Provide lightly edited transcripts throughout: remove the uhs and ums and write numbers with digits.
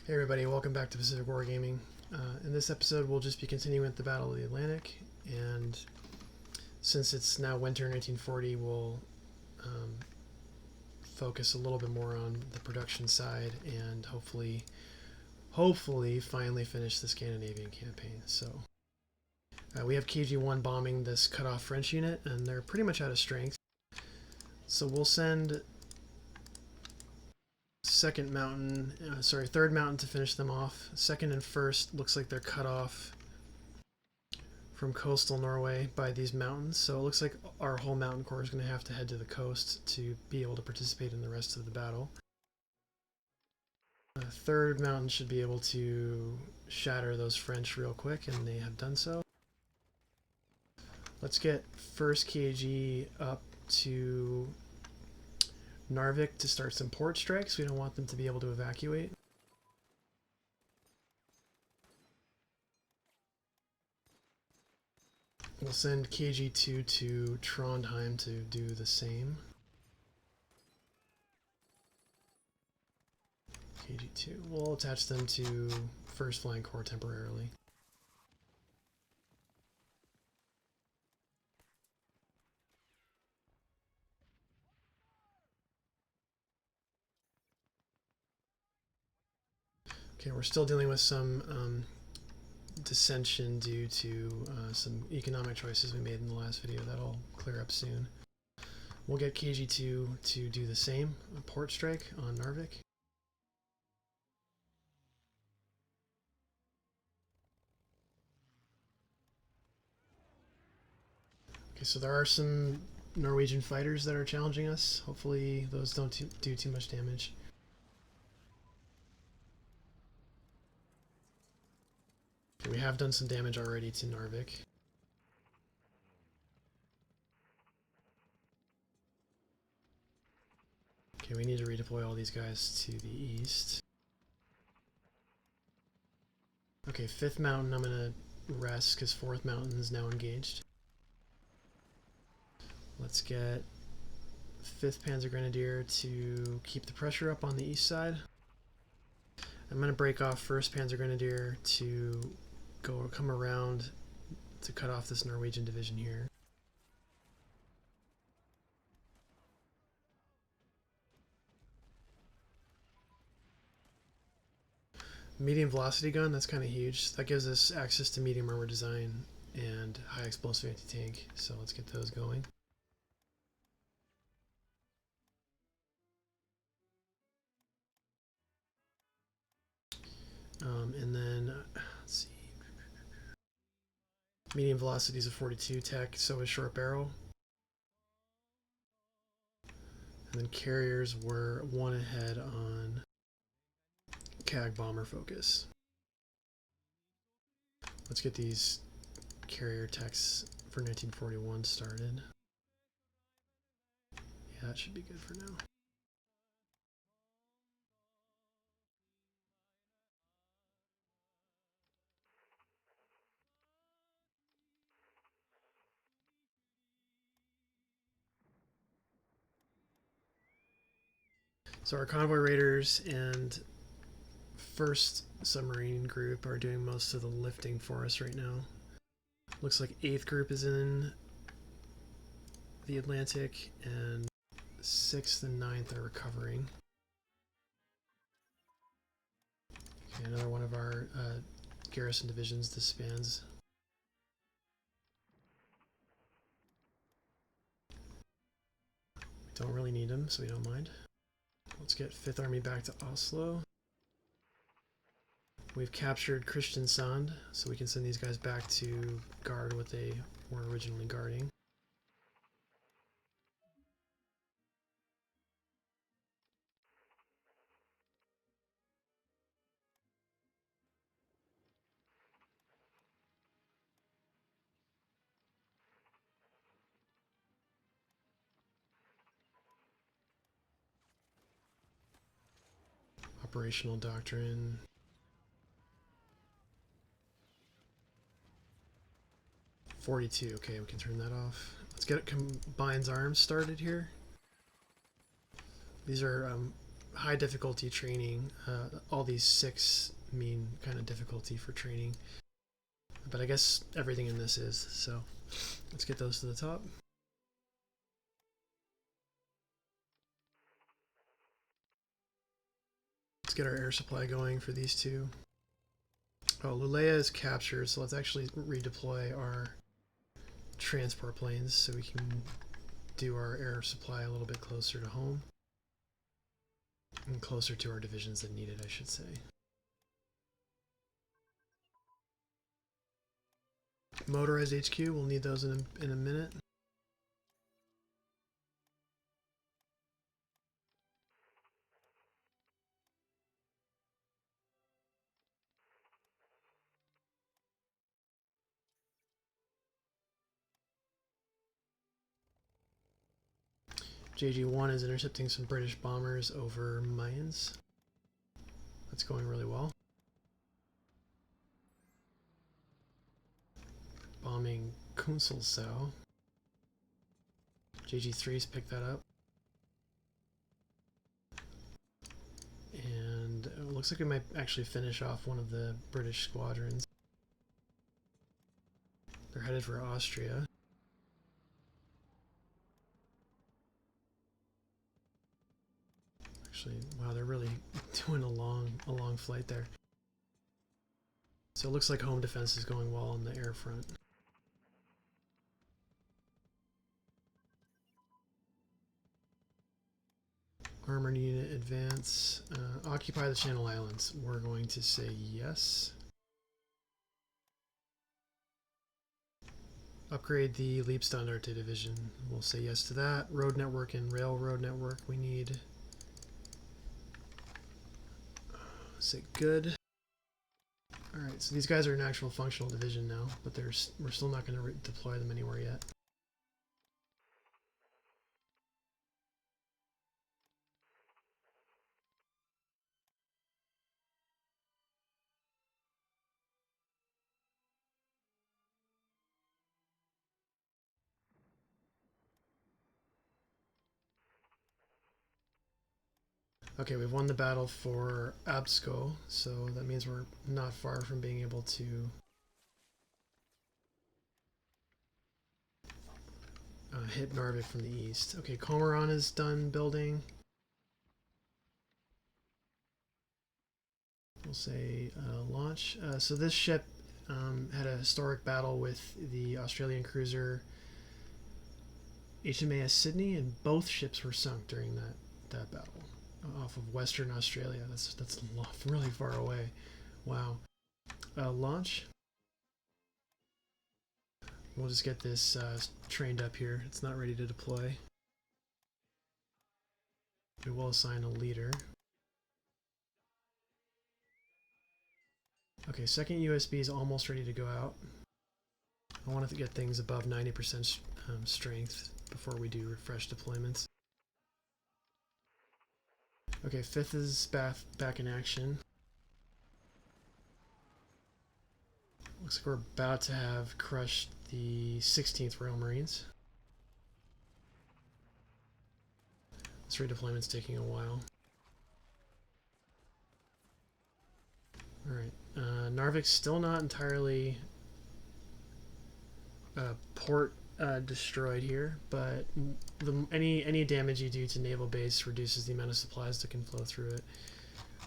Hey everybody, welcome back to Pacific Wargaming. In this episode we'll just be continuing with the Battle of the Atlantic, and since it's now winter 1940 we'll focus a little bit more on the production side and hopefully finally finish the Scandinavian campaign. So we have KG-1 bombing this cut-off French unit, and they're pretty much out of strength. So we'll send third mountain to finish them off. Second and first looks like they're cut off from coastal Norway by these mountains, so it looks like our whole mountain corps is going to have to head to the coast to be able to participate in the rest of the battle. Third mountain should be able to shatter those French real quick, and they have done so. Let's get first KG up to Narvik to start some port strikes. We don't want them to be able to evacuate. We'll send KG-2 to Trondheim to do the same. KG-2. We'll attach them to 1st Flying Corps temporarily. Okay, we're still dealing with some dissension due to some economic choices we made in the last video. That'll clear up soon. We'll get KG-2 to do the same, a port strike on Narvik. Okay, so there are some Norwegian fighters that are challenging us. Hopefully those don't do too much damage. Okay, we have done some damage already to Narvik. Okay, we need to redeploy all these guys to the east. Okay, 5th mountain I'm going to rest because 4th mountain is now engaged. Let's get 5th Panzer Grenadier to keep the pressure up on the east side. I'm going to break off 1st Panzer Grenadier to come around to cut off this Norwegian division here. Medium velocity gun, that's kind of huge. That gives us access to medium armor design and high explosive anti-tank, so let's get those going. And then, let's see. Medium velocity is a 42 tech, so is short barrel. And then carriers were one ahead on CAG bomber focus. Let's get these carrier techs for 1941 started. Yeah, that should be good for now. So our convoy raiders and 1st submarine group are doing most of the lifting for us right now. Looks like 8th group is in the Atlantic, and 6th and 9th are recovering. Okay, another one of our garrison divisions disbands. We don't really need them, so we don't mind. Let's get 5th Army back to Oslo. We've captured Kristiansand, so we can send these guys back to guard what they were originally guarding. Operational doctrine. .42, okay, we can turn that off. Let's get combines arms started here. These are high difficulty training. All these 6 mean kind of difficulty for training. But I guess everything in this is, so let's get those to the top. Let's get our air supply going for these 2. Oh, Lulea is captured, so let's actually redeploy our transport planes so we can do our air supply a little bit closer to home. And closer to our divisions that need it, I should say. Motorized HQ, we'll need those in a minute. JG1 is intercepting some British bombers over Mayans. That's going really well. Bombing Kunzelsau. JG3's picked that up. And it looks like we might actually finish off one of the British squadrons. They're headed for Austria. Actually, wow, they're really doing a long flight there. So it looks like home defense is going well on the air front. Armored unit advance. Occupy the Channel Islands. We're going to say yes. Upgrade the Leibstandarte division. We'll say yes to that. Road network and railroad network we need. Say good. Alright, so these guys are an actual functional division now, but we're still not going to deploy them anywhere yet. Okay, we've won the battle for Absko, so that means we're not far from being able to hit Narvik from the east. Okay, Comoran is done building. We'll say launch. So this ship had a historic battle with the Australian cruiser HMAS Sydney, and both ships were sunk during that battle off of Western Australia. That's really far away. Wow. Launch. We'll just get this trained up here. It's not ready to deploy. We will assign a leader. Okay, second USB is almost ready to go out. I want to get things above 90% strength before we do refresh deployments. Okay, fifth is back in action. Looks like we're about to have crushed the 16th Royal Marines. This redeployment's taking a while. Alright, Narvik's still not entirely port destroyed here, but any damage you do to naval base reduces the amount of supplies that can flow through it.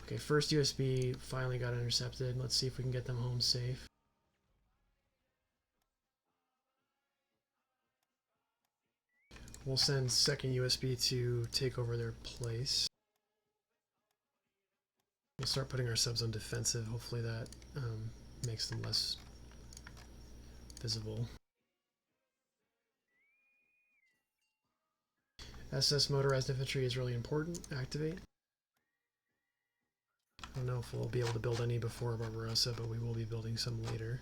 Okay, first USB finally got intercepted. Let's see if we can get them home safe. We'll send second USB to take over their place. We'll start putting our subs on defensive. Hopefully that makes them less visible. SS motorized infantry is really important. Activate. I don't know if we'll be able to build any before Barbarossa, but we will be building some later.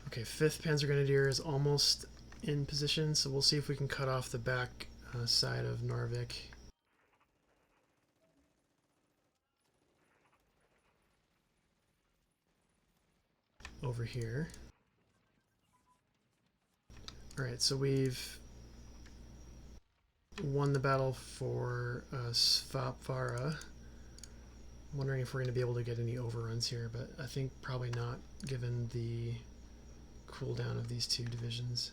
Okay, 5th Panzer Grenadier is almost in position, so we'll see if we can cut off the back side of Narvik. over here. Alright, so we've won the battle for Svapvara. I'm wondering if we're going to be able to get any overruns here, but I think probably not, given the cooldown of these two divisions.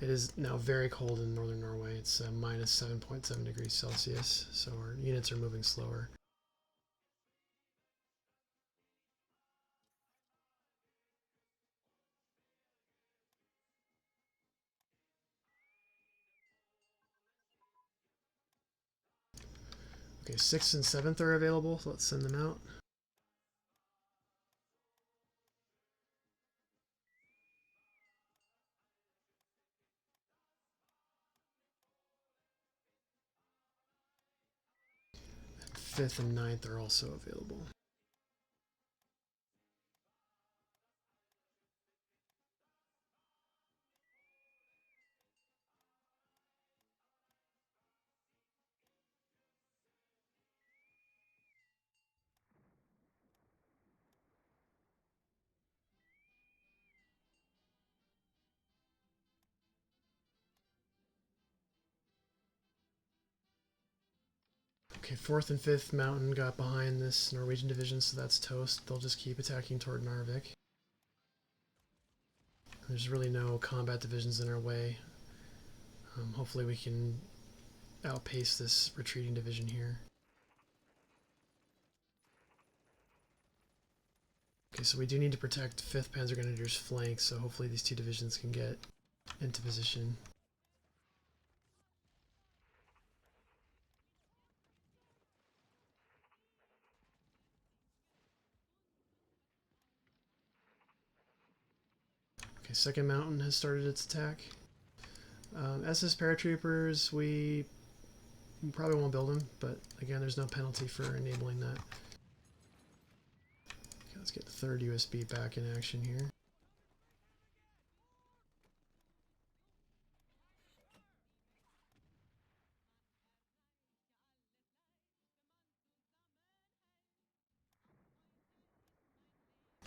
It is now very cold in northern Norway. It's minus 7.7 degrees Celsius, so our units are moving slower. Okay, 6th and 7th are available, so let's send them out. And 5th and 9th are also available. Okay, 4th and 5th Mountain got behind this Norwegian division, so that's toast. They'll just keep attacking toward Narvik. There's really no combat divisions in our way. Hopefully we can outpace this retreating division here. Okay, so we do need to protect 5th Panzer Grenadiers' flank, so hopefully these two divisions can get into position. Okay, 2nd Mountain has started its attack. SS paratroopers, we probably won't build them, but again, there's no penalty for enabling that. Okay, let's get the 3rd USB back in action here.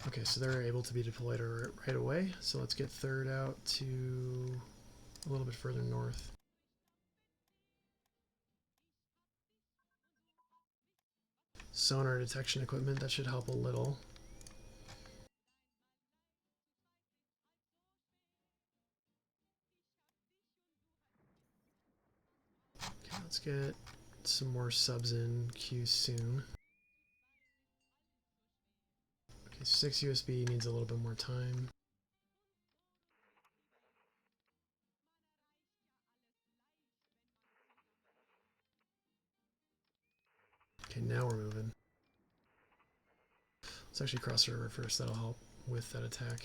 Okay, so they're able to be deployed right away, so let's get 3rd out to a little bit further north. Sonar detection equipment, that should help a little. Okay, let's get some more subs in queue soon. Okay, 6 USB needs a little bit more time. Okay, now we're moving. Let's actually cross the river first, that'll help with that attack.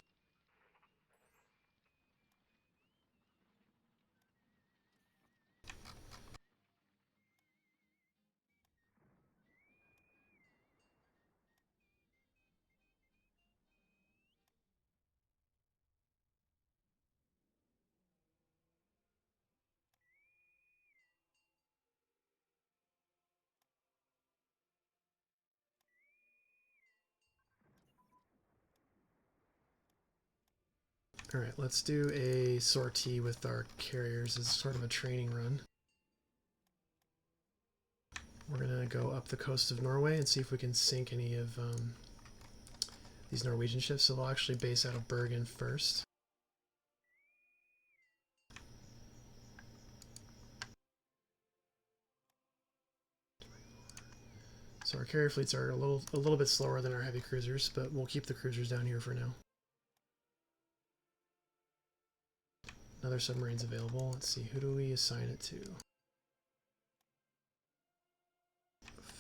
Alright, let's do a sortie with our carriers as sort of a training run. We're going to go up the coast of Norway and see if we can sink any of these Norwegian ships. So they'll actually base out of Bergen first. So our carrier fleets are a little bit slower than our heavy cruisers, but we'll keep the cruisers down here for now. Another submarine's available. Let's see, who do we assign it to?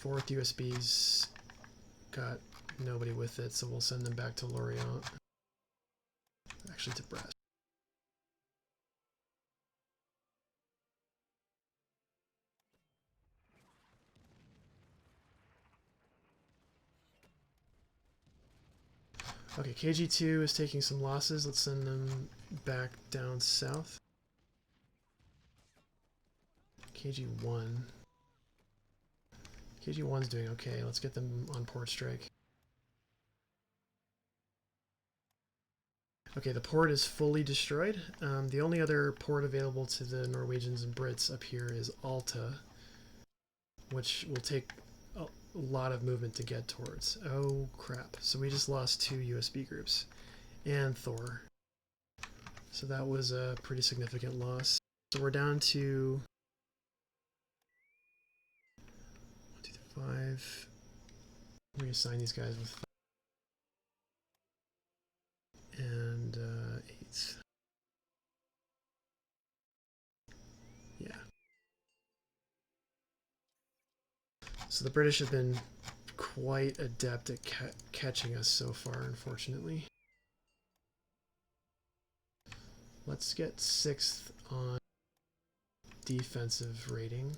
4th USB's got nobody with it, so we'll send them back to Lorient. Actually to Brest. Okay, KG2 is taking some losses. Let's send them back down south. KG1. KG1's doing okay. Let's get them on port strike. Okay, the port is fully destroyed. The only other port available to the Norwegians and Brits up here is Alta, which will take a lot of movement to get towards. Oh crap. So we just lost 2 USB groups. And Thor. So that was a pretty significant loss. So we're down to 1, 2, 3, 5. We assign these guys with 5 and 8. Yeah. So the British have been quite adept at catching us so far, unfortunately. Let's get 6th on defensive rating.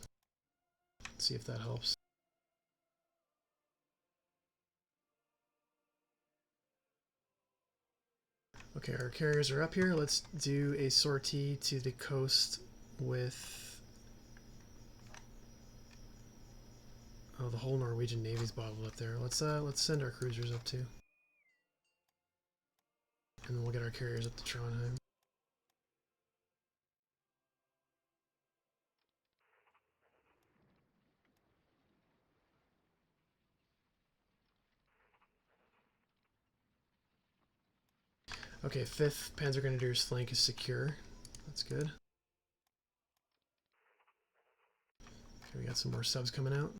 Let's see if that helps. Okay, our carriers are up here. Let's do a sortie to the coast with... Oh, the whole Norwegian Navy's bottled up there. Let's send our cruisers up too. And then we'll get our carriers up to Trondheim. Okay, 5th Panzer Grenadiers flank is secure. That's good. Okay, we got some more subs coming out.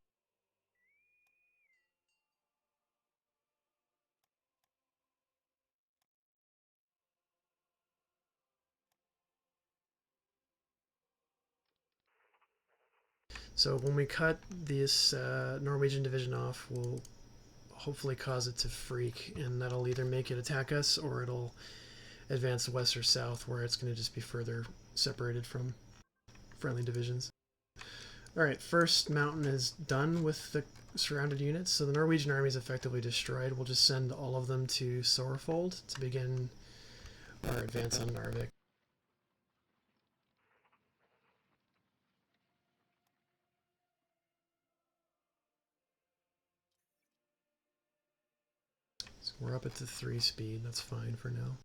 So when we cut this Norwegian division off, we'll hopefully cause it to freak, and that'll either make it attack us or it'll advance west or south, where it's going to just be further separated from friendly divisions. Alright, first mountain is done with the surrounded units, so the Norwegian army is effectively destroyed. We'll just send all of them to Sorfold to begin our advance on Narvik. So we're up at the 3 speed, that's fine for now.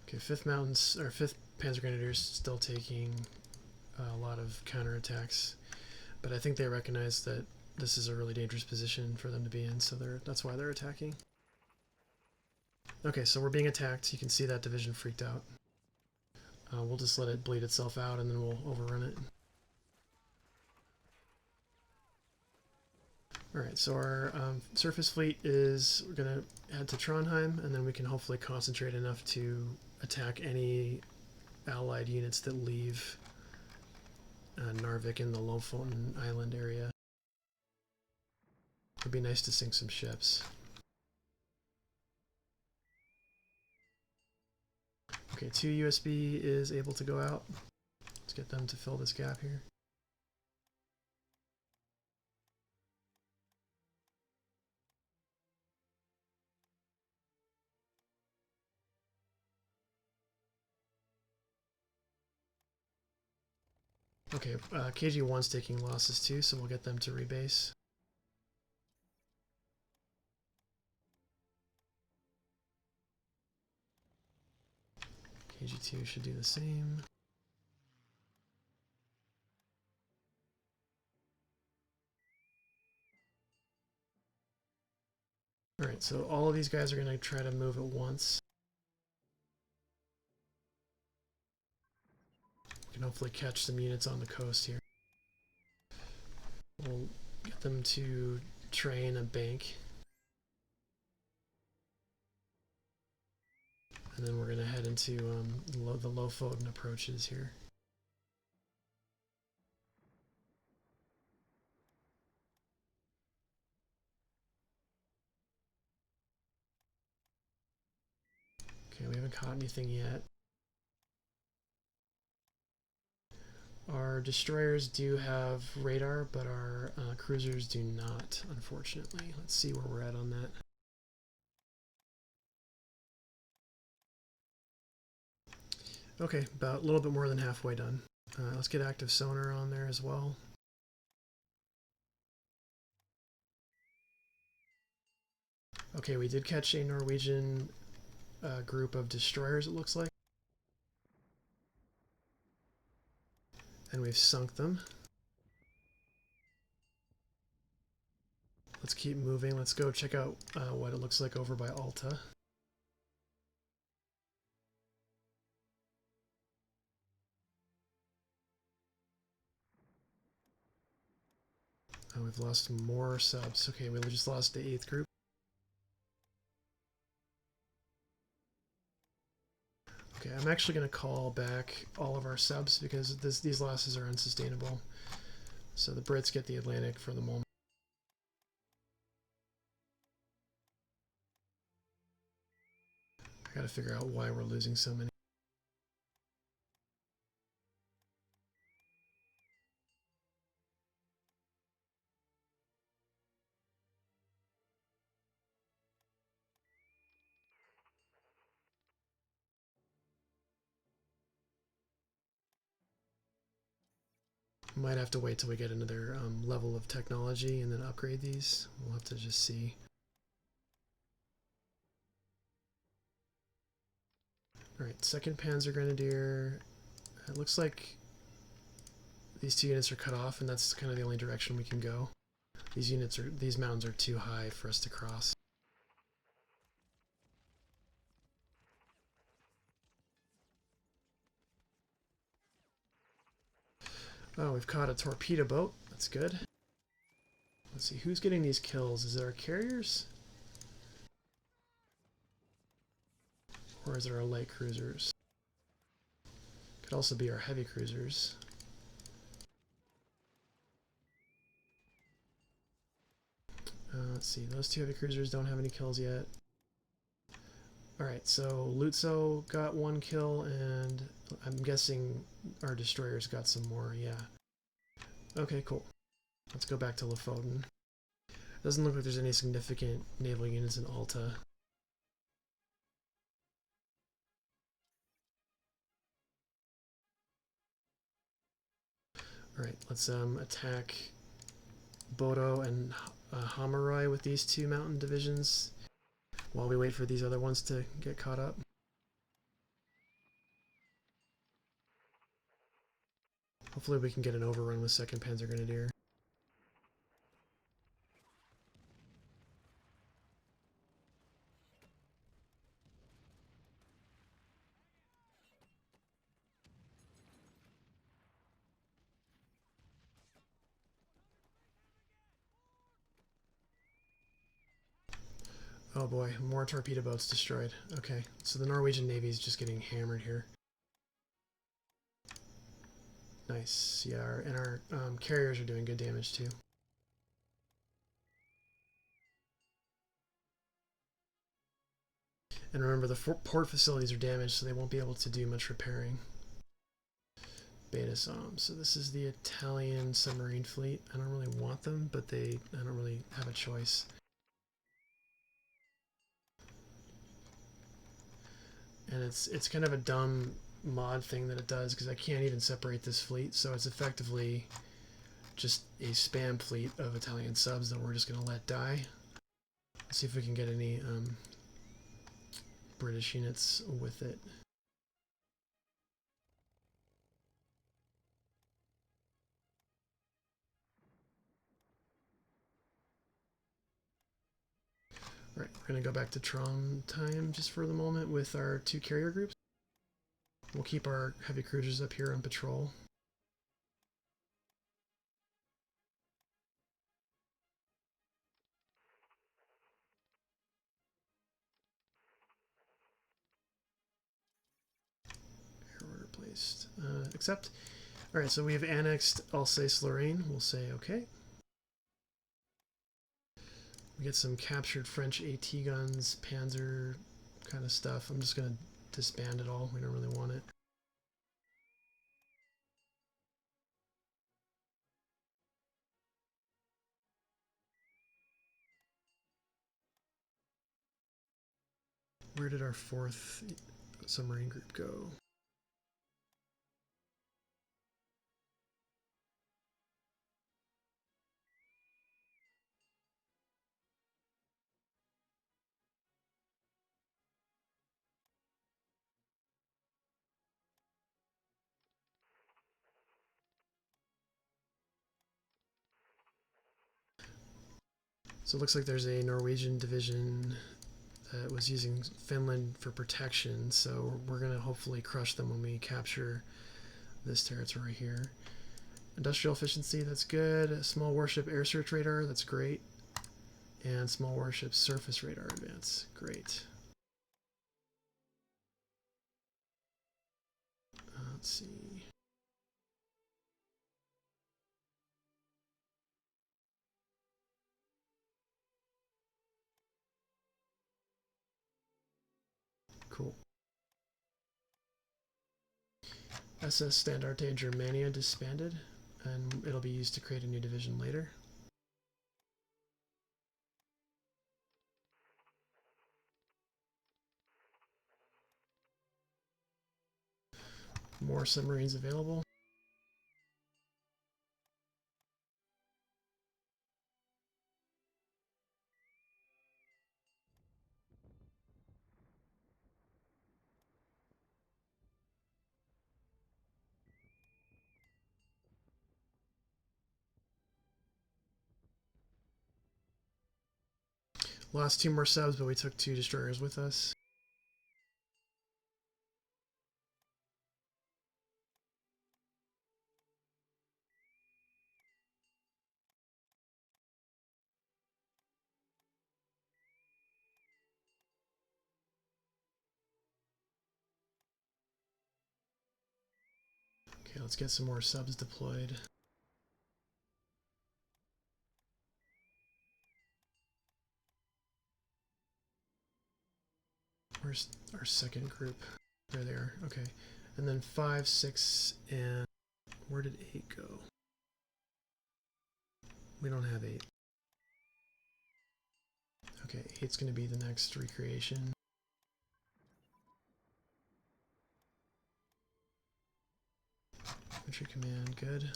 Okay, 5th Mountains, or 5th Panzer Grenadiers still taking a lot of counterattacks, but I think they recognize that this is a really dangerous position for them to be in, so that's why they're attacking. Okay, so we're being attacked. You can see that division freaked out. We'll just let it bleed itself out and then we'll overrun it. Alright, so our surface fleet is, we're going to head to Trondheim, and then we can hopefully concentrate enough to attack any allied units that leave Narvik in the Lofoten Island area. It would be nice to sink some ships. Okay, 2 USB is able to go out. Let's get them to fill this gap here. Okay, KG1's taking losses too, so we'll get them to rebase. KG2 should do the same. Alright, so all of these guys are going to try to move at once. We can hopefully catch some units on the coast here. We'll get them to train a bank. And then we're going to head into the Lofoten approaches here. Okay, we haven't caught anything yet. Our destroyers do have radar, but our cruisers do not, unfortunately. Let's see where we're at on that. Okay, about a little bit more than halfway done. Let's get active sonar on there as well. Okay, we did catch a Norwegian group of destroyers, it looks like. And we've sunk them. Let's keep moving. Let's go check out what it looks like over by Alta. Oh, we've lost more subs. Okay, we just lost the 8th group. Okay, I'm actually going to call back all of our subs because these losses are unsustainable. So the Brits get the Atlantic for the moment. I gotta figure out why we're losing so many. Might have to wait till we get another level of technology and then upgrade these. We'll have to just see. Alright, 2nd Panzer Grenadier. It looks like these 2 units are cut off, and that's kind of the only direction we can go. These mountains are too high for us to cross. Oh, we've caught a torpedo boat. That's good. Let's see, who's getting these kills? Is it our carriers? Or is it our light cruisers? Could also be our heavy cruisers. Let's see, those 2 heavy cruisers don't have any kills yet. Alright, so Lutzo got 1 kill, and I'm guessing our destroyers got some more, yeah. Okay, cool. Let's go back to Lofoten. Doesn't look like there's any significant naval units in Alta. Alright, let's attack Bodo and Hamaroi with these 2 mountain divisions while we wait for these other ones to get caught up. Hopefully we can get an overrun with 2nd Panzer Grenadier. Oh boy, more torpedo boats destroyed. Okay, so the Norwegian Navy is just getting hammered here. Nice, yeah, and our carriers are doing good damage too. And remember, the port facilities are damaged, so they won't be able to do much repairing. Beta SOM. So this is the Italian submarine fleet. I don't really want them, but I don't really have a choice. And it's kind of a dumb mod thing that it does, because I can't even separate this fleet, so it's effectively just a spam fleet of Italian subs that we're just going to let die. Let's see if we can get any British units with it. Alright, we're going to go back to Trondheim just for the moment with our 2 carrier groups. We'll keep our heavy cruisers up here on patrol. Air order placed. Accept. Alright, so we have annexed Alsace-Lorraine. We'll say okay. We get some captured French AT guns, Panzer kind of stuff. I'm just going to disband it all. We don't really want it. Where did our fourth submarine group go? So it looks like there's a Norwegian division that was using Finland for protection, so we're going to hopefully crush them when we capture this territory here. Industrial efficiency, that's good. Small warship air search radar, that's great. And small warship surface radar advance, great. Let's see. Cool. SS Standarte Germania disbanded, and it'll be used to create a new division later. More submarines available. Lost 2 more subs, but we took 2 destroyers with us. Okay, let's get some more subs deployed. Where's our second group? There they are. Okay. And then 5, 6, and where did 8 go? We don't have 8. Okay, 8's going to be the next recreation. Infantry command, good.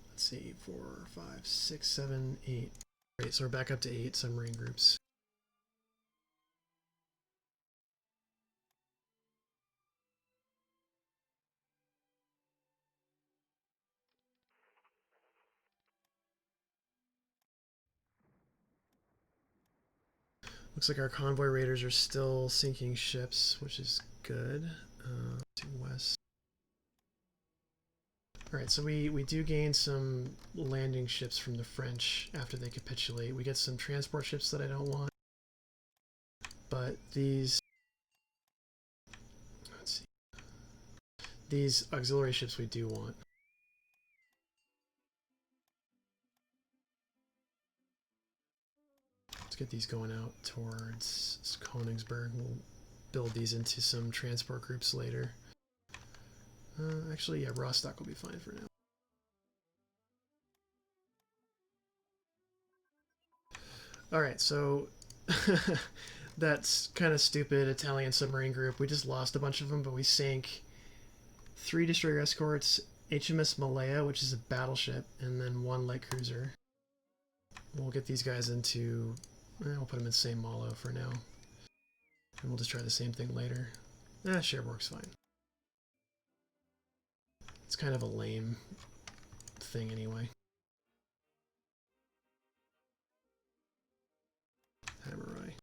Let's see, 4, 5, 6, 7, 8. Great, so we're back up to 8 submarine groups. Looks like our convoy raiders are still sinking ships, which is good. To west. Alright, so we do gain some landing ships from the French after they capitulate. We get some transport ships that I don't want. But these... Let's see. These auxiliary ships we do want. Let's get these going out towards Königsberg. We'll build these into some transport groups later. Actually, yeah, Rostock will be fine for now. Alright, so that's kind of stupid Italian submarine group. We just lost a bunch of them, but we sank 3 destroyer escorts, HMS Malaya, which is a battleship, and then 1 light cruiser. We'll get these guys into... we'll put them in St. Malo for now. And we'll just try the same thing later. Cherbourg's fine. It's kind of a lame thing anyway. Hammeri.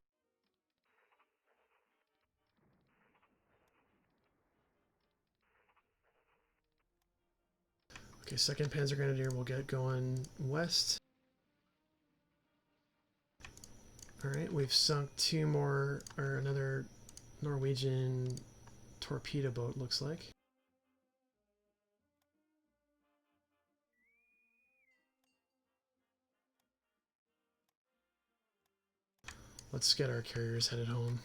Okay, 2nd Panzer Grenadier will get going west. Alright, we've sunk 2 more, or another Norwegian torpedo boat, looks like. Let's get our carriers headed home.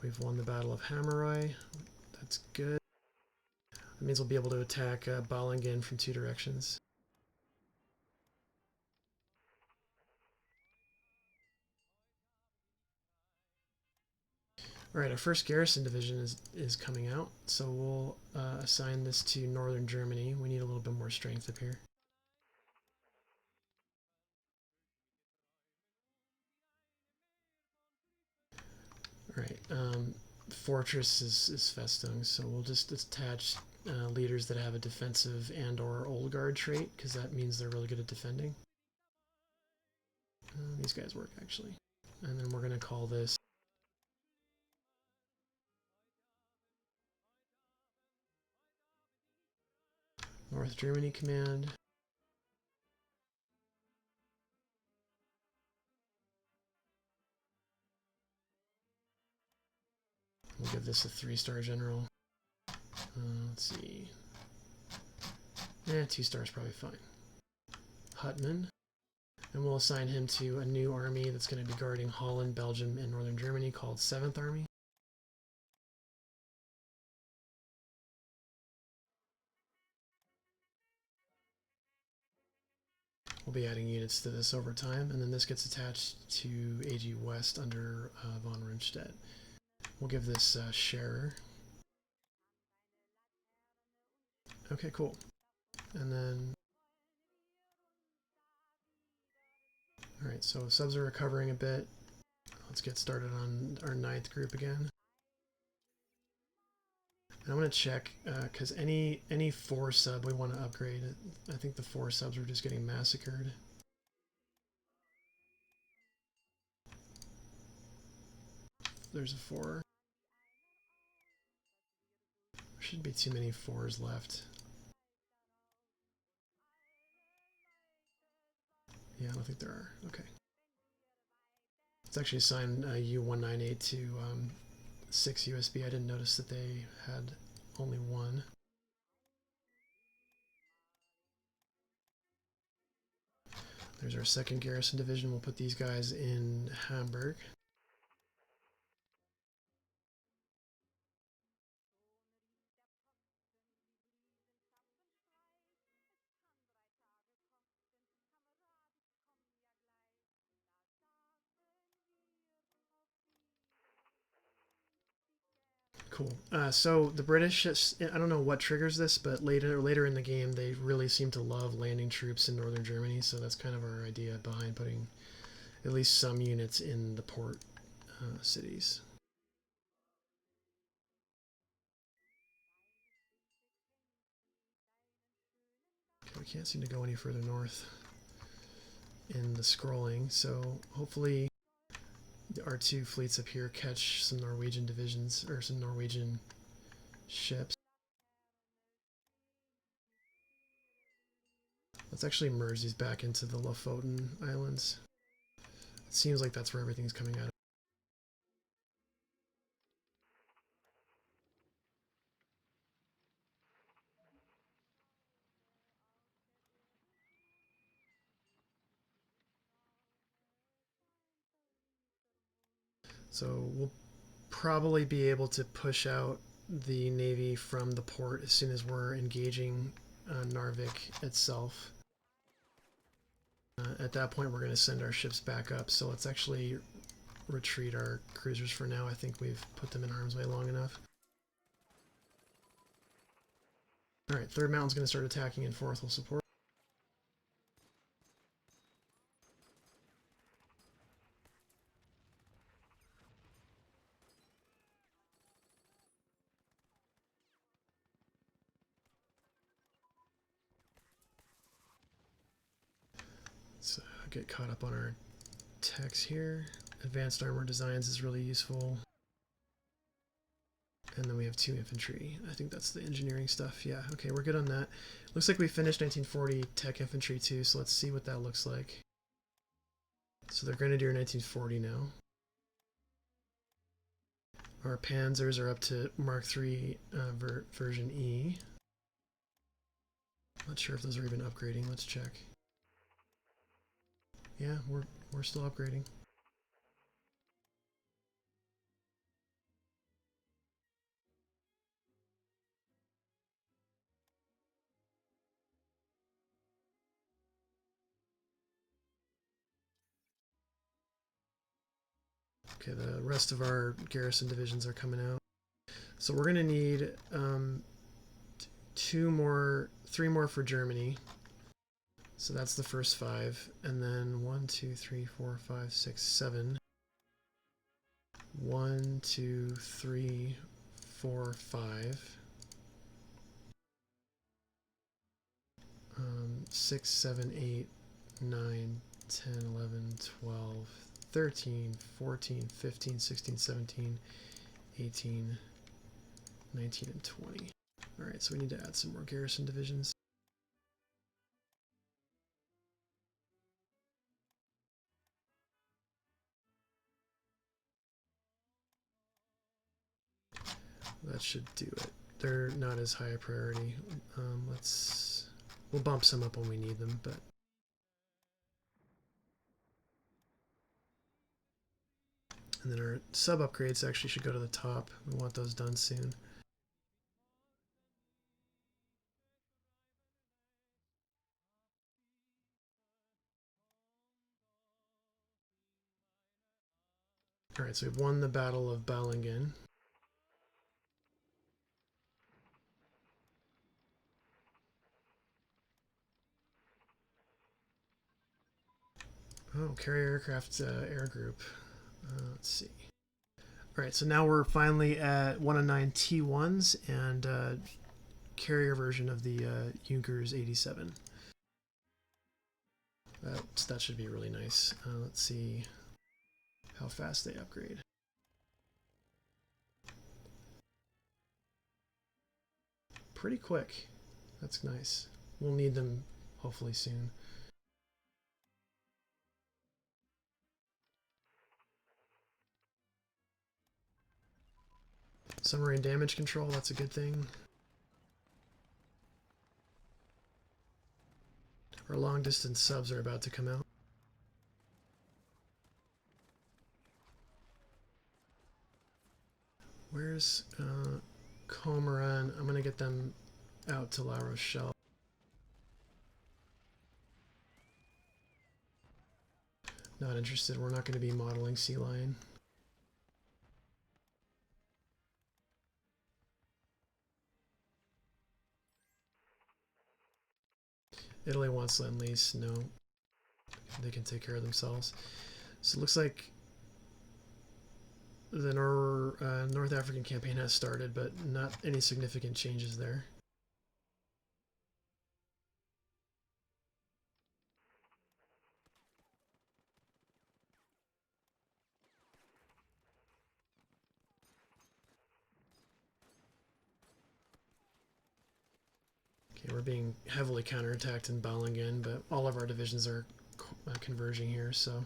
We've won the Battle of Hammeri. That's good. That means we'll be able to attack Balingen from 2 directions. Alright, our first garrison division is coming out, so we'll assign this to northern Germany. We need a little bit more strength up here. Alright, fortress is Festung, so we'll just attach leaders that have a defensive and or old guard trait, because that means they're really good at defending. These guys work, actually. And then we're going to call this North Germany Command. We'll give this a 3-star general. Let's see. 2 stars probably fine. Huttman. And we'll assign him to a new army that's going to be guarding Holland, Belgium, and Northern Germany called 7th Army. We'll be adding units to this over time, and then this gets attached to AG West under von Rundstedt. We'll give this Scherer. Okay, cool. And then... Alright, so subs are recovering a bit. Let's get started on our 9th group again. And I'm going to check, because any 4 sub we want to upgrade. I think the 4 subs were just getting massacred. There's a 4. There shouldn't be too many 4s left. Yeah, I don't think there are. Okay. Let's actually assign U198 to 6 USB. I didn't notice that they had only 1. There's our 2nd Garrison Division. We'll put these guys in Hamburg. Cool. So the British, I don't know what triggers this, but later in the game, they really seem to love landing troops in northern Germany. So that's kind of our idea behind putting at least some units in the port cities. Okay, we can't seem to go any further north in the scrolling, so hopefully our 2 fleets up here catch some Norwegian divisions, or some Norwegian ships. Let's actually merge these back into the Lofoten Islands. It seems like that's where everything's coming out of. So we'll probably be able to push out the Navy from the port as soon as we're engaging Narvik itself. At that point, we're going to send our ships back up, so let's actually retreat our cruisers for now. I think we've put them in harm's way long enough. Alright, 3rd Mountain's going to start attacking and 4th will support. Let's get caught up on our text here. Advanced armor designs is really useful. And then we have 2 infantry. I think that's the engineering stuff. Yeah, okay, we're good on that. Looks like we finished 1940 tech infantry too, so let's see what that looks like. So they're Grenadier 1940 now. Our Panzers are up to Mark III version E. Not sure if those are even upgrading. Let's check. Yeah, we're still upgrading. Okay, the rest of our garrison divisions are coming out. So we're going to need 3 more for Germany. So that's the first 5. And then 1, 2, 3, 4, 5, 6, 7. 1, 2, 3, 4, 5. 6, 7, 8, 9, 10, 11, 12, 13, 14, 15, 16, 17, 18, 19, and 20. Alright, so we need to add some more garrison divisions. That should do it. They're not as high a priority. We'll bump some up when we need them, but and then our sub upgrades actually should go to the top. We want those done soon. Alright, so we've won the Battle of Balingen. Oh, carrier aircraft air group. Let's see. Alright, so now we're finally at 109 T1s and carrier version of the Junkers 87. That should be really nice. Let's see how fast they upgrade. Pretty quick. That's nice. We'll need them hopefully soon. Submarine damage control, that's a good thing. Our long distance subs are about to come out. Where's Comoran? I'm going to get them out to La Rochelle. Not interested. We're not going to be modeling Sea Lion. Italy wants Lend-Lease. No. They can take care of themselves. So it looks like the North African campaign has started, but not any significant changes there. Okay, we're being heavily counterattacked in Balingen, but all of our divisions are converging here, so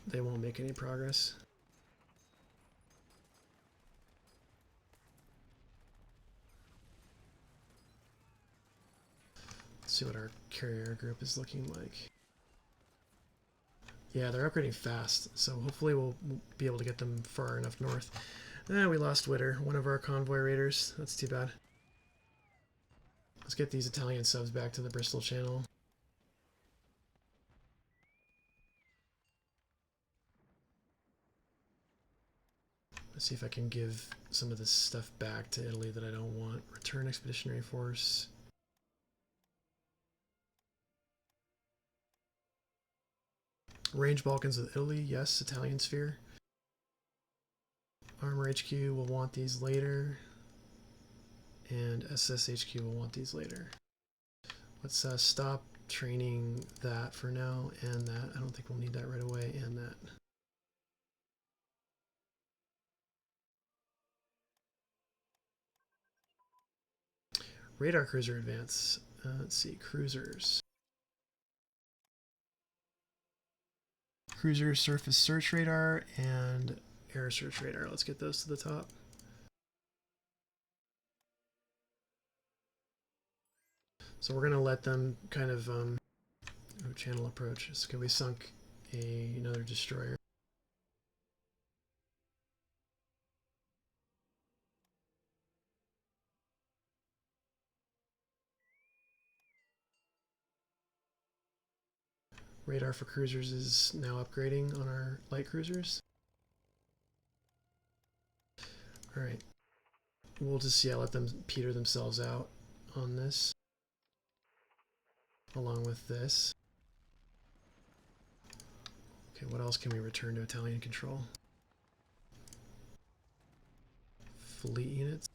they won't make any progress. Let's see what our carrier group is looking like. Yeah, they're upgrading fast, so hopefully we'll be able to get them far enough north. We lost Witter, one of our convoy raiders. That's too bad. Let's get these Italian subs back to the Bristol Channel. Let's see if I can give some of this stuff back to Italy that I don't want. Return Expeditionary Force. Range Balkans with Italy, yes. Italian Sphere. Armor HQ will want these later. And SSHQ will want these later. Let's stop training that for now, and that. I don't think we'll need that right away, and that. Radar cruiser advance. Let's see, cruisers. Cruiser surface search radar and air search radar. Let's get those to the top. So we're going to let them kind of channel approach. So we sunk another destroyer. Radar for cruisers is now upgrading on our light cruisers. Alright. We'll just, let them peter themselves out on this. Along with this. Okay, what else can we return to Italian control? Fleet units.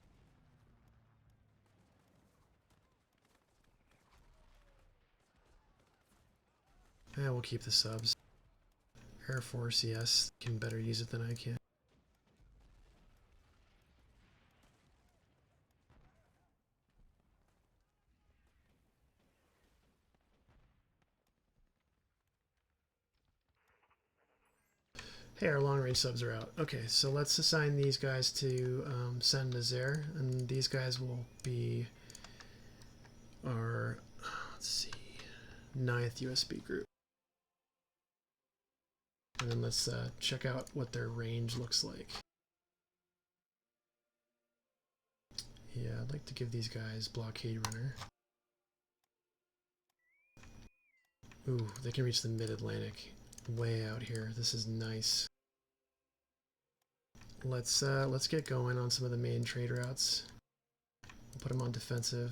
Yeah, we'll keep the subs. Air Force, yes, can better use it than I can. Hey, our long-range subs are out. Okay, so let's assign these guys to Saint Nazaire, and these guys will be our, let's see, 9th USB group. And then let's check out what their range looks like. Yeah, I'd like to give these guys blockade runner. Ooh, they can reach the mid-Atlantic. Way out here. This is nice. Let's get going on some of the main trade routes. We'll put them on defensive.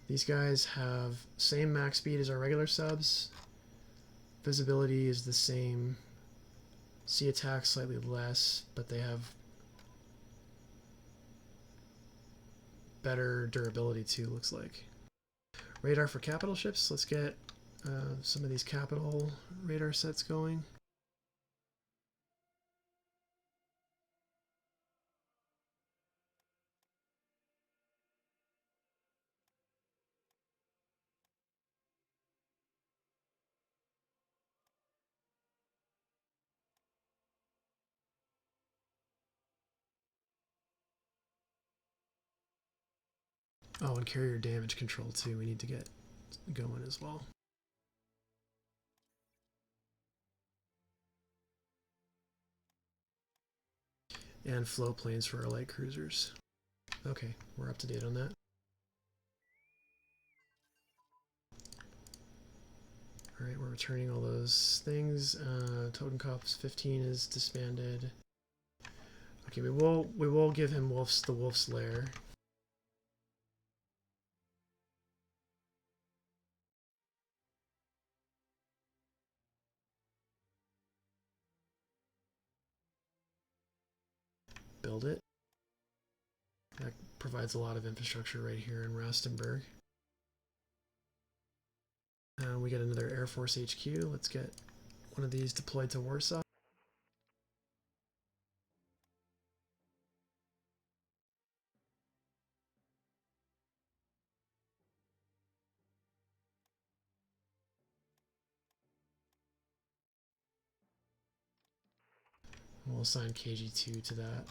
These guys have same max speed as our regular subs. Visibility is the same. Sea attack slightly less, but they have better durability too, looks like. Radar for capital ships. Let's get some of these capital radar sets going. Oh, and carrier damage control too. We need to get going as well. And float planes for our light cruisers. Okay, we're up to date on that. Alright, we're returning all those things. Totenkopf's 15 is disbanded. Okay, we will give him the Wolf's Lair. Build it. That provides a lot of infrastructure right here in Rastenburg. We get another Air Force HQ. Let's get one of these deployed to Warsaw. We'll assign KG2 to that.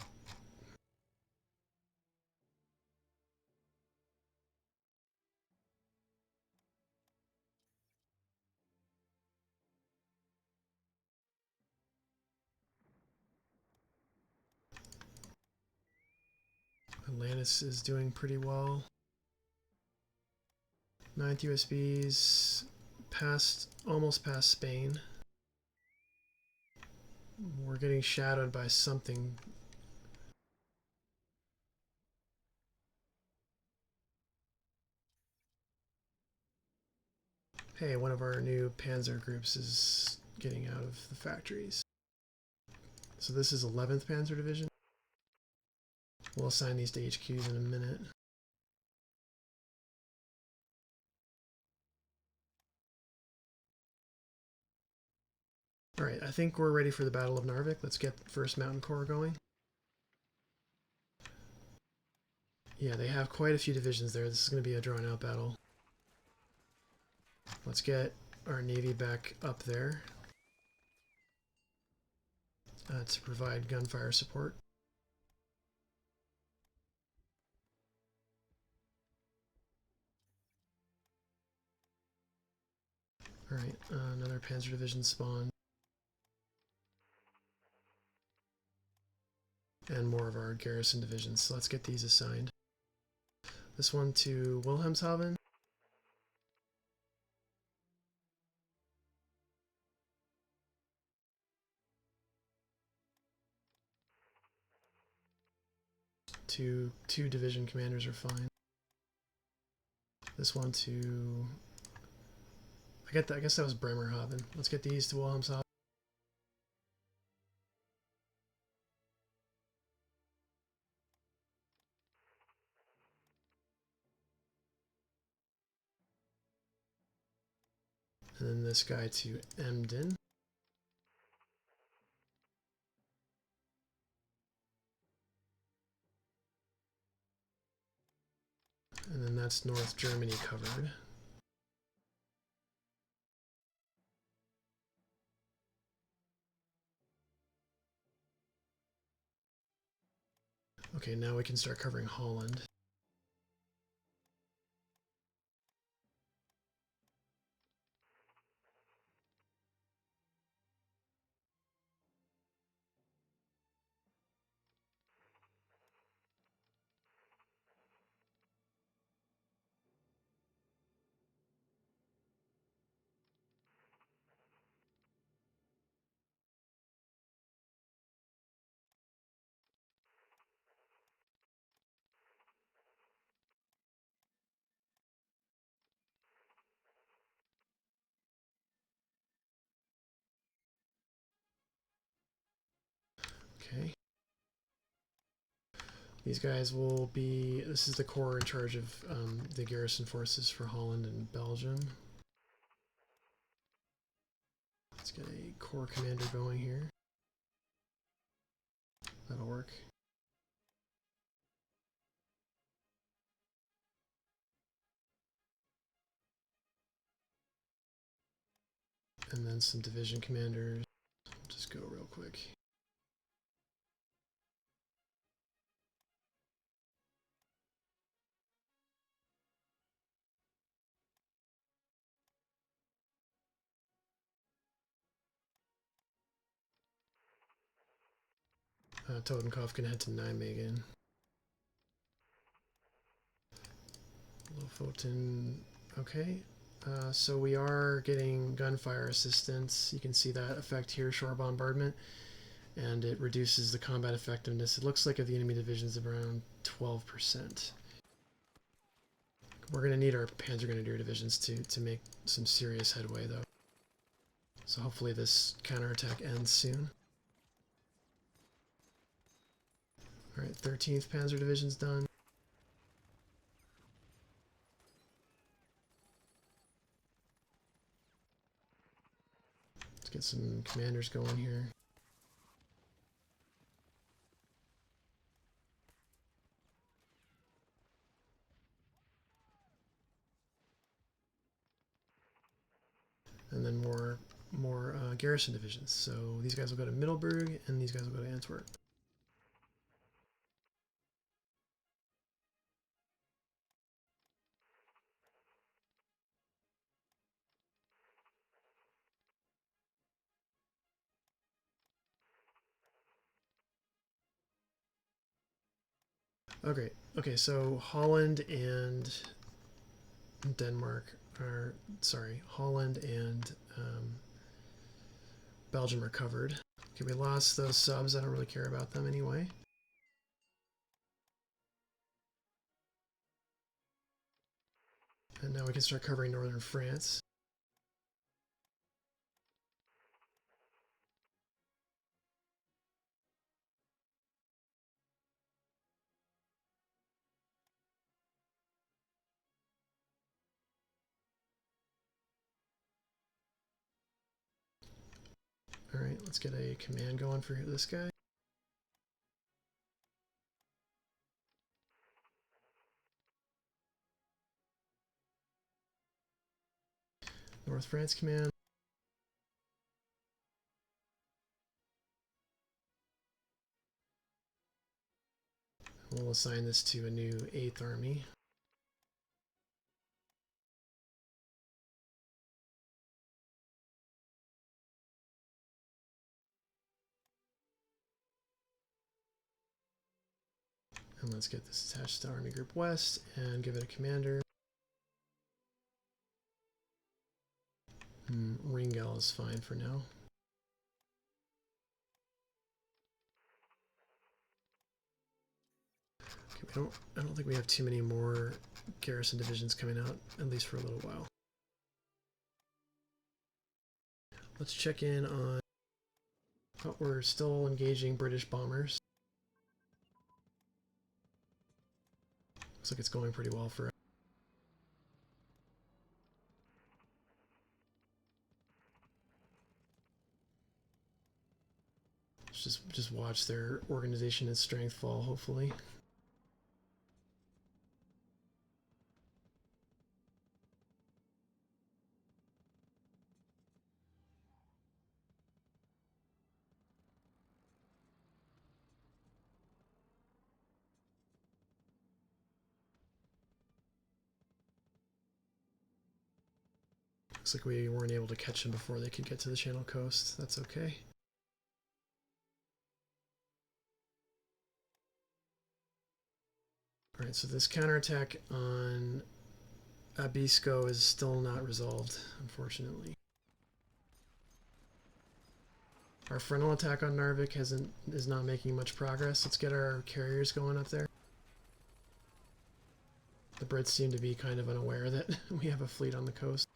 Atlantis is doing pretty well. 9th USBs almost past Spain. We're getting shadowed by something. Hey, one of our new Panzer groups is getting out of the factories. So this is 11th Panzer Division. We'll assign these to HQs in a minute. Alright, I think we're ready for the Battle of Narvik. Let's get the 1st Mountain Corps going. Yeah, they have quite a few divisions there. This is going to be a drawn-out battle. Let's get our Navy back up there to provide gunfire support. Alright, another Panzer Division spawn. And more of our garrison divisions. So let's get these assigned. This one to Wilhelmshaven. Two division commanders are fine. This one to... I guess that was Bremerhaven. Let's get these to Wilhelmshaven. And then this guy to Emden. And then that's North Germany covered. Okay, now we can start covering Holland. Okay. These guys will be... This is the corps in charge of the garrison forces for Holland and Belgium. Let's get a corps commander going here. That'll work. And then some division commanders. I'll just go real quick. Totenkopf can head to Nijmegen. Lofoten, okay. So we are getting gunfire assistance. You can see that effect here, shore bombardment, and it reduces the combat effectiveness. It looks like of the enemy divisions of around 12%. We're going to need our Panzer Grenadier divisions to make some serious headway, though. So hopefully this counterattack ends soon. Alright, 13th Panzer Division's done. Let's get some commanders going here. And then more garrison divisions. So these guys will go to Middelburg, and these guys will go to Antwerp. Okay, okay, so Holland and Denmark are, sorry, Holland and Belgium are covered. Okay, we lost those subs. I don't really care about them anyway. And now we can start covering northern France. Alright, let's get a command going for this guy. North France command. We'll assign this to a new 8th Army. And let's get this attached to Army Group West and give it a commander. Ringel is fine for now. Okay, I don't think we have too many more garrison divisions coming out, at least for a little while. Let's check in on... Oh, we're still engaging British bombers. Looks like it's going pretty well for us. Just watch their organization and strength fall, hopefully. Looks like we weren't able to catch them before they could get to the Channel Coast. That's okay. Alright, so this counterattack on Abisko is still not resolved, unfortunately. Our frontal attack on Narvik is not making much progress. Let's get our carriers going up there. The Brits seem to be kind of unaware that we have a fleet on the coast.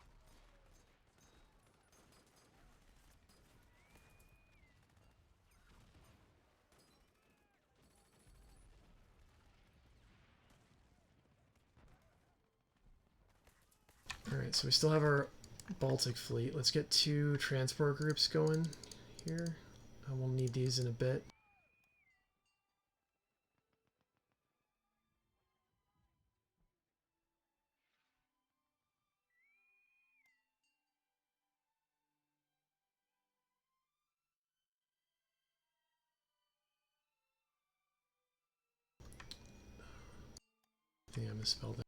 Alright, so we still have our Baltic fleet. Let's get 2 transport groups going here. We'll need these in a bit. I think I misspelled that.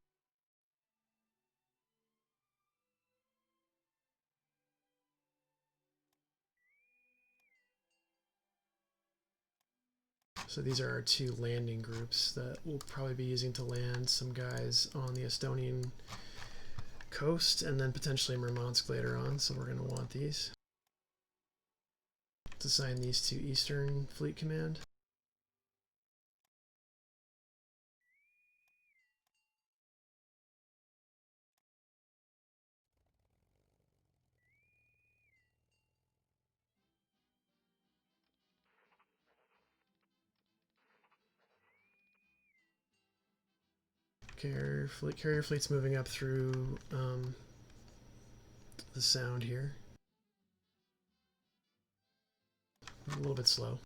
So these are our 2 landing groups that we'll probably be using to land some guys on the Estonian coast and then potentially Murmansk later on, so we're going to want these. Let's assign these to Eastern Fleet Command. Carrier fleet's moving up through the Sound here. A little bit slow.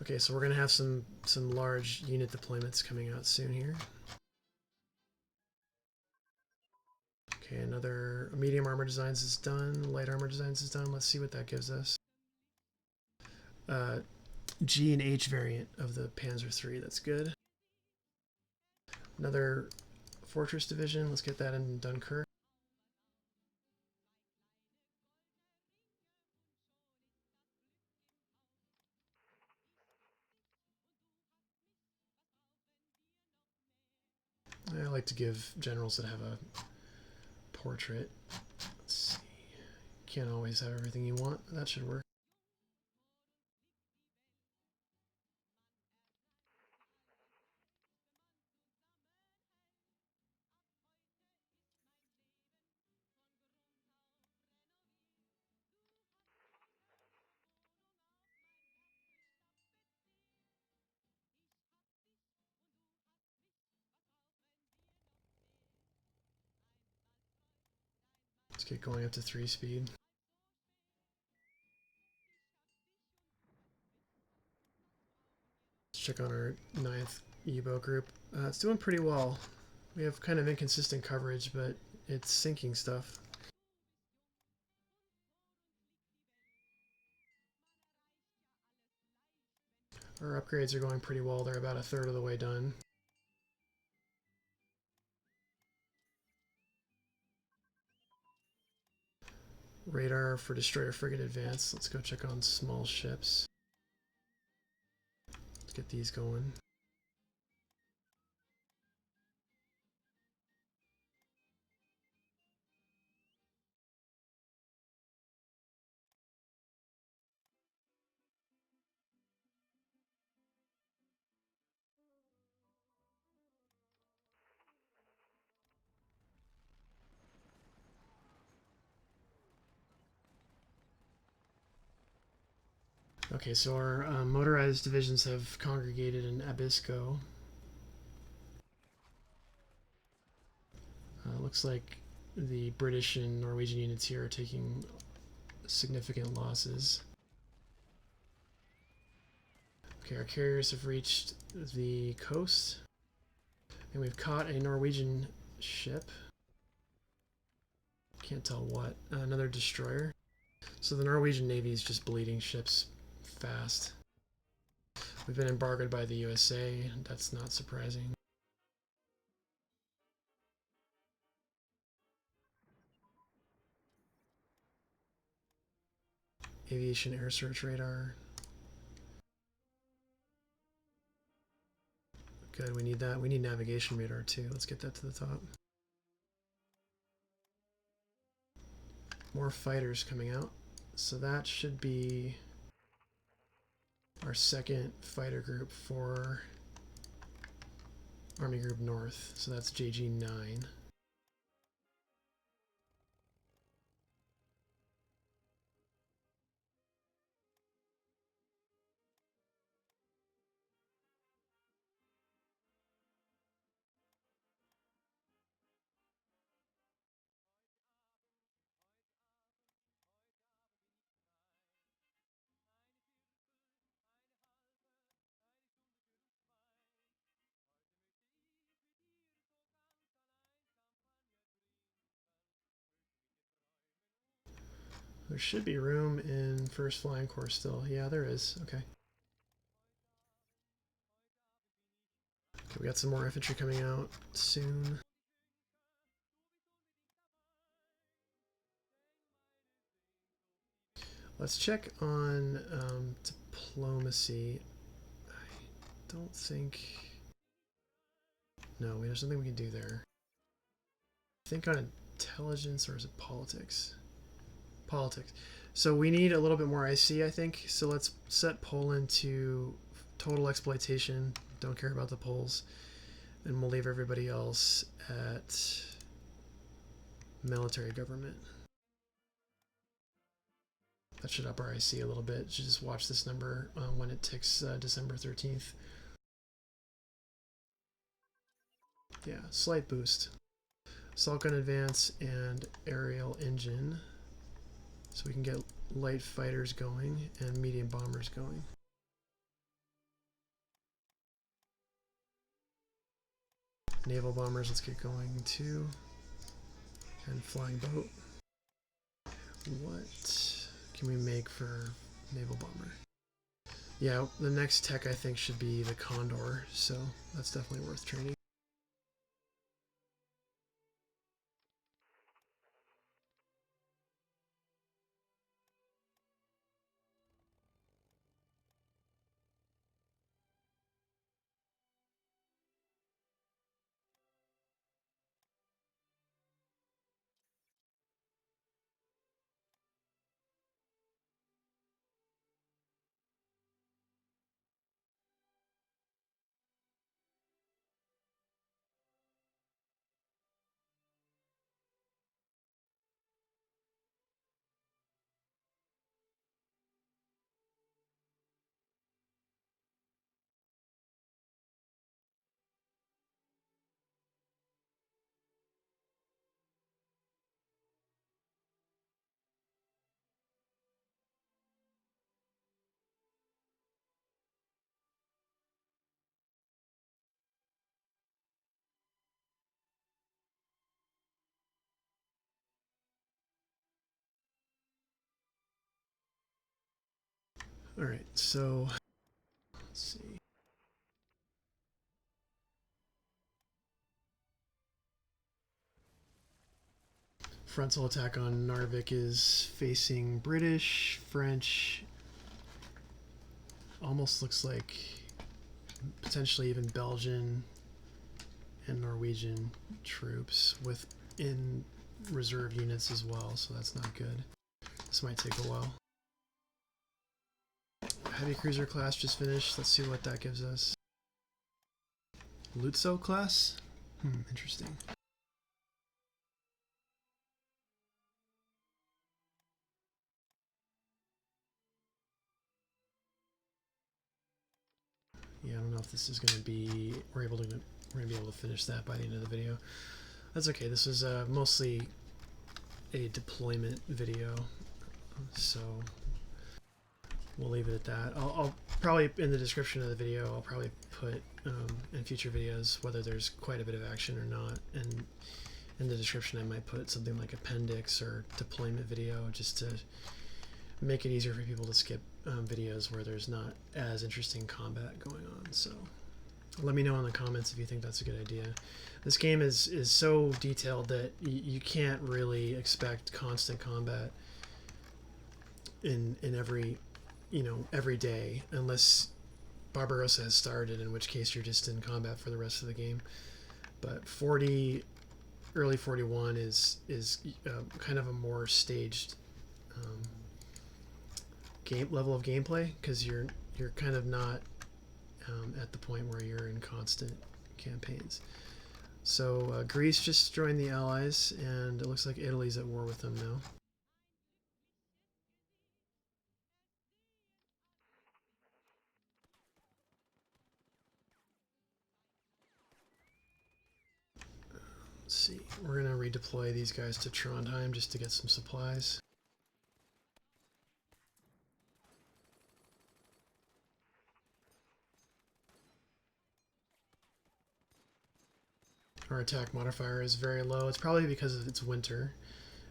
Okay, so we're going to have some large unit deployments coming out soon here. Okay, another medium armor designs is done. Light armor designs is done. Let's see what that gives us. G and H variant of the Panzer III. That's good. Another fortress division. Let's get that in Dunkirk. I like to give generals that have a portrait. Let's see. Can't always have everything you want. That should work. Let's get going up to 3 speed. Let's check on our 9th U-boat group. It's doing pretty well. We have kind of inconsistent coverage, but it's sinking stuff. Our upgrades are going pretty well. They're about 1/3 of the way done. Radar for destroyer frigate advance. Let's go check on small ships. Let's get these going. Okay, so our motorized divisions have congregated in Abisko. Looks like the British and Norwegian units here are taking significant losses. Okay, our carriers have reached the coast, and we've caught a Norwegian ship. Can't tell what. Another destroyer. So the Norwegian Navy is just bleeding ships fast. We've been embargoed by the USA. That's not surprising. Aviation air search radar. Good, we need that. We need navigation radar too. Let's get that to the top. More fighters coming out. So that should be our second fighter group for Army Group North. So that's JG9. There should be room in First Flying Corps still. Yeah, there is. Okay. Okay, we got some more infantry coming out soon. Let's check on diplomacy. I don't think... No, there's nothing we can do there. I think on intelligence, or is it politics? Politics. So we need a little bit more IC, I think. So let's set Poland to total exploitation. Don't care about the Poles. And we'll leave everybody else at military government. That should up our IC a little bit. Should just watch this number when it ticks December 13th. Yeah, slight boost. Assault gun advance and aerial engine. So we can get light fighters going and medium bombers going. Naval bombers, let's get going too. And flying boat. What can we make for naval bomber? Yeah, the next tech I think should be the Condor, so that's definitely worth training. Alright, so let's see. Frontal attack on Narvik is facing British, French. Almost looks like potentially even Belgian and Norwegian troops within reserve units as well, so that's not good. This might take a while. Heavy cruiser class just finished. Let's see what that gives us. Lutzo class? Interesting. Yeah, I don't know if this is going to be... We're going to be able to finish that by the end of the video. That's okay. This is mostly a deployment video, so we'll leave it at that. I'll probably, in the description of the video, I'll probably put in future videos whether there's quite a bit of action or not, and in the description I might put something like appendix or deployment video, just to make it easier for people to skip videos where there's not as interesting combat going on. So let me know in the comments if you think that's a good idea. This game is so detailed that you can't really expect constant combat in every, every day, unless Barbarossa has started, in which case you're just in combat for the rest of the game. But early 41 is kind of a more staged level of gameplay, because you're kind of not at the point where you're in constant campaigns. So Greece just joined the Allies, and it looks like Italy's at war with them now. Let's see, we're going to redeploy these guys to Trondheim just to get some supplies. Our attack modifier is very low. It's probably because it's winter.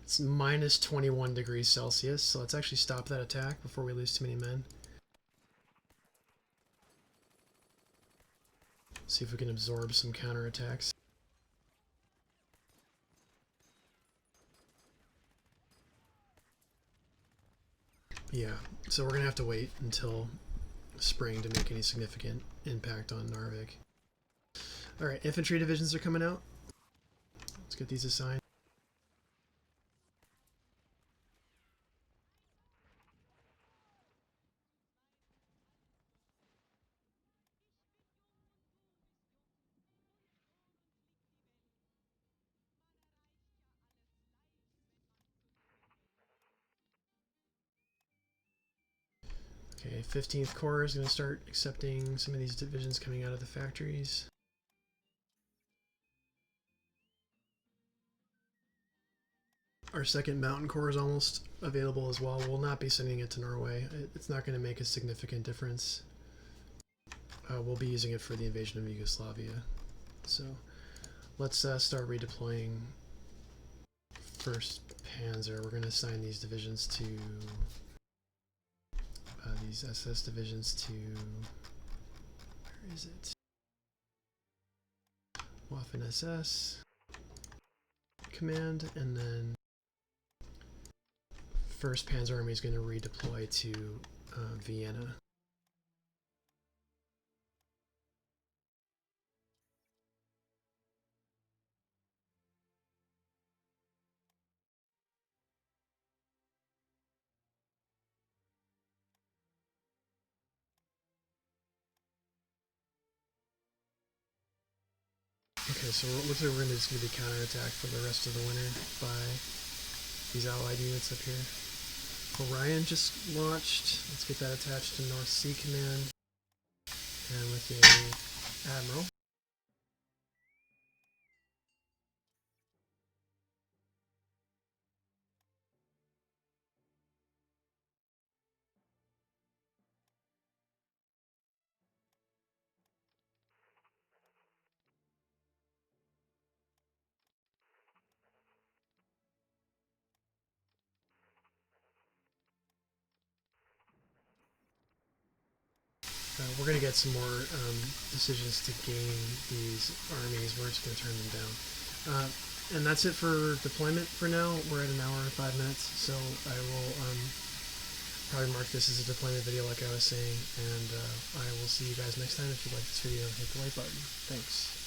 It's minus 21 degrees Celsius, so let's actually stop that attack before we lose too many men. See if we can absorb some counterattacks. Yeah, so we're going to have to wait until spring to make any significant impact on Narvik. Alright, infantry divisions are coming out. Let's get these assigned. Okay, 15th Corps is going to start accepting some of these divisions coming out of the factories. Our 2nd Mountain Corps is almost available as well. We'll not be sending it to Norway. It's not going to make a significant difference. We'll be using it for the invasion of Yugoslavia. So let's start redeploying 1st Panzer. We're going to assign these divisions to these SS divisions to, where is it? Waffen SS command, and then 1st Panzer Army is going to redeploy to Vienna. Okay, so it looks like we're just going to be counterattacked for the rest of the winter by these allied units up here. Orion just launched. Let's get that attached to North Sea Command. And with the Admiral. We're going to get some more decisions to gain these armies. We're just going to turn them down. And that's it for deployment for now. We're at 1 hour and 5 minutes, so I will probably mark this as a deployment video like I was saying, and I will see you guys next time. If you like this video, hit the like button. Thanks.